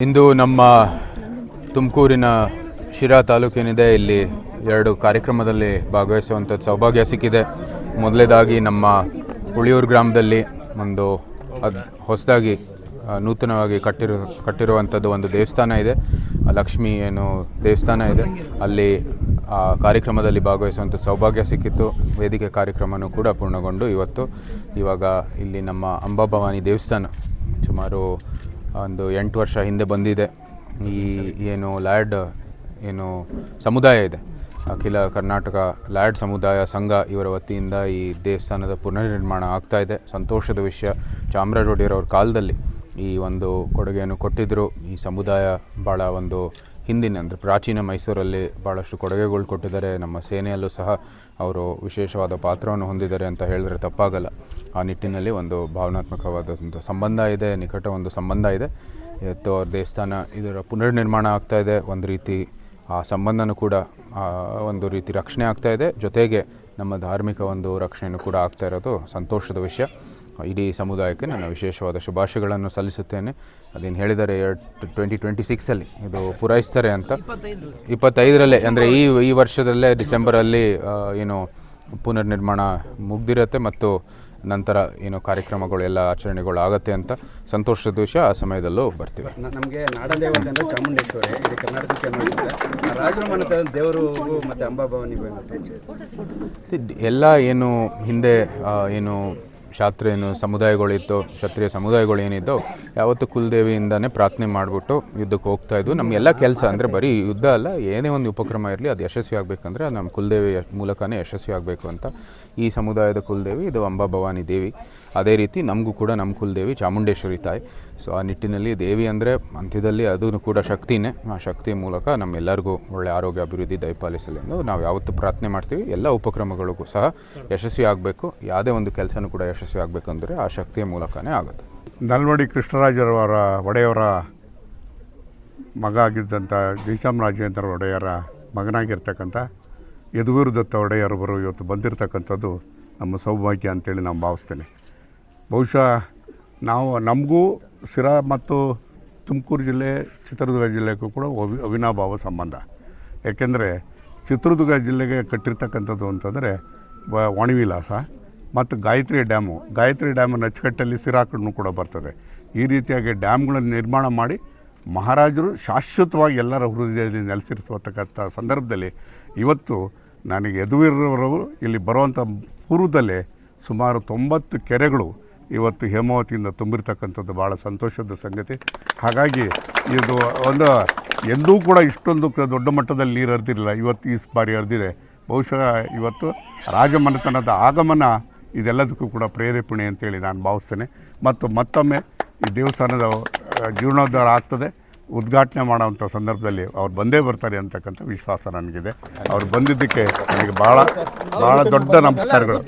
ಇಂದು ನಮ್ಮ ತುಮಕೂರಿನ ಶಿರಾ ತಾಲೂಕೇನಿದೆ, ಇಲ್ಲಿ ಎರಡು ಕಾರ್ಯಕ್ರಮದಲ್ಲಿ ಭಾಗವಹಿಸುವಂಥದ್ದು ಸೌಭಾಗ್ಯ ಸಿಕ್ಕಿದೆ. ಮೊದಲೇದಾಗಿ ನಮ್ಮ ಉಳಿಯೂರು ಗ್ರಾಮದಲ್ಲಿ ಒಂದು ಹೊಸದಾಗಿ ನೂತನವಾಗಿ ಕಟ್ಟಿರುವಂಥದ್ದು ಒಂದು ದೇವಸ್ಥಾನ ಇದೆ. ಲಕ್ಷ್ಮೀ ದೇವಸ್ಥಾನ ಇದೆ. ಅಲ್ಲಿ ಆ ಕಾರ್ಯಕ್ರಮದಲ್ಲಿ ಭಾಗವಹಿಸುವಂಥ ಸೌಭಾಗ್ಯ ಸಿಕ್ಕಿತ್ತು. ವೇದಿಕೆ ಕಾರ್ಯಕ್ರಮವೂ ಕೂಡ ಪೂರ್ಣಗೊಂಡು ಇವಾಗ ಇಲ್ಲಿ ನಮ್ಮ ಅಂಬಾಭವಾನಿ ದೇವಸ್ಥಾನ ಸುಮಾರು ಒಂದು 8 ವರ್ಷ ಹಿಂದೆ ಬಂದಿದೆ. ಈ ಲ್ಯಾಡ್ ಸಮುದಾಯ ಇದೆ, ಅಖಿಲ ಕರ್ನಾಟಕ ಲ್ಯಾಡ್ ಸಮುದಾಯ ಸಂಘ ಇವರ ವತಿಯಿಂದ ಈ ದೇವಸ್ಥಾನದ ಪುನರ್ನಿರ್ಮಾಣ ಆಗ್ತಾ ಇದೆ. ಸಂತೋಷದ ವಿಷಯ. ಚಾಮರಾಜ ಒಡೆಯರವ್ರ ಕಾಲದಲ್ಲಿ ಈ ಒಂದು ಕೊಡುಗೆಯನ್ನು ಕೊಟ್ಟಿದ್ದರು. ಈ ಸಮುದಾಯ ಭಾಳ ಒಂದು ಹಿಂದಿನ ಅಂದರೆ ಪ್ರಾಚೀನ ಮೈಸೂರಲ್ಲಿ ಭಾಳಷ್ಟು ಕೊಡುಗೆಗಳು ಕೊಟ್ಟಿದ್ದಾರೆ. ನಮ್ಮ ಸೇನೆಯಲ್ಲೂ ಸಹ ಅವರು ವಿಶೇಷವಾದ ಪಾತ್ರವನ್ನು ಹೊಂದಿದ್ದಾರೆ ಅಂತ ಹೇಳಿದ್ರೆ ತಪ್ಪಾಗಲ್ಲ. ಆ ನಿಟ್ಟಿನಲ್ಲಿ ಒಂದು ಭಾವನಾತ್ಮಕವಾದಂಥ ಸಂಬಂಧ ಇದೆ, ನಿಕಟ ಒಂದು ಸಂಬಂಧ ಇದೆ. ಇವತ್ತು ಅವ್ರ ದೇವಸ್ಥಾನ ಇದರ ಪುನರ್ನಿರ್ಮಾಣ ಆಗ್ತಾಯಿದೆ. ಒಂದು ರೀತಿ ಆ ಸಂಬಂಧನೂ ಕೂಡ ಒಂದು ರೀತಿ ರಕ್ಷಣೆ ಆಗ್ತಾಯಿದೆ. ಜೊತೆಗೆ ನಮ್ಮ ಧಾರ್ಮಿಕ ಒಂದು ರಕ್ಷಣೆಯೂ ಕೂಡ ಆಗ್ತಾ ಇರೋದು ಸಂತೋಷದ ವಿಷಯ. ಇಡೀ ಸಮುದಾಯಕ್ಕೆ ನನ್ನ ವಿಶೇಷವಾದ ಶುಭಾಶಯಗಳನ್ನು ಸಲ್ಲಿಸುತ್ತೇನೆ. ಅದೇನು ಹೇಳಿದ್ದಾರೆ 2026 ಇದು ಪೂರೈಸ್ತಾರೆ ಅಂತ. 25ರಲ್ಲೇ ಅಂದರೆ ಈ ವರ್ಷದಲ್ಲೇ ಡಿಸೆಂಬರಲ್ಲಿ ಪುನರ್ನಿರ್ಮಾಣ ಮುಗ್ದಿರುತ್ತೆ ಮತ್ತು ನಂತರ ಕಾರ್ಯಕ್ರಮಗಳು ಎಲ್ಲ ಆಚರಣೆಗಳು ಆಗುತ್ತೆ ಅಂತ ಸಂತೋಷದ ವಿಷಯ. ಆ ಸಮಯದಲ್ಲೂ ಬರ್ತೀವಿ. ನಮಗೆ ನಾಡದೇವತೆ ಅಂದರೆ ಚಾಮುಂಡೇಶ್ವರಿ, ಇದು ಕರ್ನಾಟಕಕ್ಕೆ ರಾಜರ ದೇವರು ಮತ್ತು ಅಂಬಾಭವಾನಿ ಎಲ್ಲ ಹಿಂದೆ ಶಾಸ್ತ್ರ ಸಮುದಾಯಗಳಿತ್ತು, ಕ್ಷತ್ರಿಯ ಸಮುದಾಯಗಳು ಏನಿದ್ದೋ ಯಾವತ್ತು ಕುಲದೇವಿಯಿಂದನೇ ಪ್ರಾರ್ಥನೆ ಮಾಡಿಬಿಟ್ಟು ಯುದ್ಧಕ್ಕೆ ಹೋಗ್ತಾಯಿದ್ವು. ನಮಗೆಲ್ಲ ಕೆಲಸ ಅಂದರೆ ಬರೀ ಯುದ್ಧ ಅಲ್ಲ, ಏನೇ ಒಂದು ಉಪಕ್ರಮ ಇರಲಿ ಅದು ಯಶಸ್ವಿ ಆಗಬೇಕಂದ್ರೆ ನಮ್ಮ ಕುಲದೇವಿ ಮೂಲಕನೇ ಯಶಸ್ವಿ ಆಗಬೇಕು ಅಂತ ಈ ಸಮುದಾಯದ ಕುಲದೇವಿ ಇದು ಅಂಬಾಭವಾನಿ ದೇವಿ. ಅದೇ ರೀತಿ ನಮಗೂ ಕೂಡ ನಮ್ಮ ಕುಲದೇವಿ ಚಾಮುಂಡೇಶ್ವರಿ ತಾಯಿ. ಸೊ ಆ ನಿಟ್ಟಿನಲ್ಲಿ ದೇವಿ ಅಂದರೆ ಅಂತ್ಯದಲ್ಲಿ ಅದೂ ಕೂಡ ಶಕ್ತಿನೇ. ಆ ಶಕ್ತಿಯ ಮೂಲಕ ನಮ್ಮೆಲ್ಲರಿಗೂ ಒಳ್ಳೆಯ ಆರೋಗ್ಯ ಅಭಿವೃದ್ಧಿ ದಯಪಾಲಿಸಲಿ ಎಂದು ನಾವು ಯಾವತ್ತೂ ಪ್ರಾರ್ಥನೆ ಮಾಡ್ತೀವಿ. ಎಲ್ಲ ಉಪಕ್ರಮಗಳಿಗೂ ಸಹ ಯಶಸ್ವಿ ಆಗಬೇಕು. ಯಾವುದೇ ಒಂದು ಕೆಲಸನೂ ಕೂಡ ಯಶಸ್ವಿ ಆಗಬೇಕಂದ್ರೆ ಆ ಶಕ್ತಿಯ ಮೂಲಕನೇ ಆಗುತ್ತೆ. ನಲ್ವಡಿ ಕೃಷ್ಣರಾಜರವರ ಒಡೆಯವರ ಮಗ ಆಗಿದ್ದಂಥ ಜಯಚಾಮರಾಜೇಂದ್ರ ಒಡೆಯರ ಮಗನಾಗಿರ್ತಕ್ಕಂಥ ಯದುವೀರ್ ದತ್ತ ಒಡೆಯರವರು ಇವತ್ತು ಬಂದಿರತಕ್ಕಂಥದ್ದು ನಮ್ಮ ಸೌಭಾಗ್ಯ ಅಂತೇಳಿ ನಾನು ಭಾವಿಸ್ತೇನೆ. ಬಹುಶಃ ನಮಗೂ ಶಿರಾ ಮತ್ತು ತುಮಕೂರು ಜಿಲ್ಲೆ, ಚಿತ್ರದುರ್ಗ ಜಿಲ್ಲೆಗೂ ಕೂಡ ಅವಿನಾಭಾವ ಸಂಬಂಧ. ಏಕೆಂದರೆ ಚಿತ್ರದುರ್ಗ ಜಿಲ್ಲೆಗೆ ಕಟ್ಟಿರ್ತಕ್ಕಂಥದ್ದು ಅಂತಂದರೆ ವಾಣಿವಿಲಾಸ ಮತ್ತು ಗಾಯತ್ರಿ ಡ್ಯಾಮನ್ನು ಅಚ್ಚುಕಟ್ಟಲ್ಲಿ ಶಿರಾ ಕಣ್ಣು ಕೂಡ ಬರ್ತದೆ. ಈ ರೀತಿಯಾಗಿ ಡ್ಯಾಮ್ಗಳನ್ನು ನಿರ್ಮಾಣ ಮಾಡಿ ಮಹಾರಾಜರು ಶಾಶ್ವತವಾಗಿ ಎಲ್ಲರ ಹೃದಯದಲ್ಲಿ ನೆಲೆಸಿರ್ತಕ್ಕಂಥ ಸಂದರ್ಭದಲ್ಲಿ ಇವತ್ತು ನನಗೆ ಯದುವೀರರವರು ಇಲ್ಲಿ ಬರುವಂಥ ಪೂರ್ವದಲ್ಲೇ ಸುಮಾರು 90 ಕೆರೆಗಳು ಇವತ್ತು ಹೇಮಾವತಿಯಿಂದ ತುಂಬಿರ್ತಕ್ಕಂಥದ್ದು ಭಾಳ ಸಂತೋಷದ ಸಂಗತಿ. ಹಾಗಾಗಿ ಇದು ಒಂದು ಎಂದೂ ಕೂಡ ಇಷ್ಟೊಂದು ದೊಡ್ಡ ಮಟ್ಟದಲ್ಲಿ ನೀರು ಹರಿದಿರಲಿಲ್ಲ, ಇವತ್ತು ಈ ಬಾರಿ ಹರಿದಿದೆ. ಬಹುಶಃ ಇವತ್ತು ರಾಜಮನೆತನದ ಆಗಮನ ಇದೆಲ್ಲದಕ್ಕೂ ಕೂಡ ಪ್ರೇರೇಪಣೆ ಅಂತೇಳಿ ನಾನು ಭಾವಿಸ್ತೇನೆ. ಮತ್ತು ಮತ್ತೊಮ್ಮೆ ಈ ದೇವಸ್ಥಾನದ ಜೀರ್ಣೋದ್ಧಾರ ಆಗ್ತದೆ. ಉದ್ಘಾಟನೆ ಮಾಡೋವಂಥ ಸಂದರ್ಭದಲ್ಲಿ ಅವ್ರು ಬಂದೇ ಬರ್ತಾರೆ ಅಂತಕ್ಕಂಥ ವಿಶ್ವಾಸ ನನಗಿದೆ. ಅವ್ರು ಬಂದಿದ್ದಕ್ಕೆ ನನಗೆ ಭಾಳ ದೊಡ್ಡ ನಮಸ್ಕಾರಗಳು.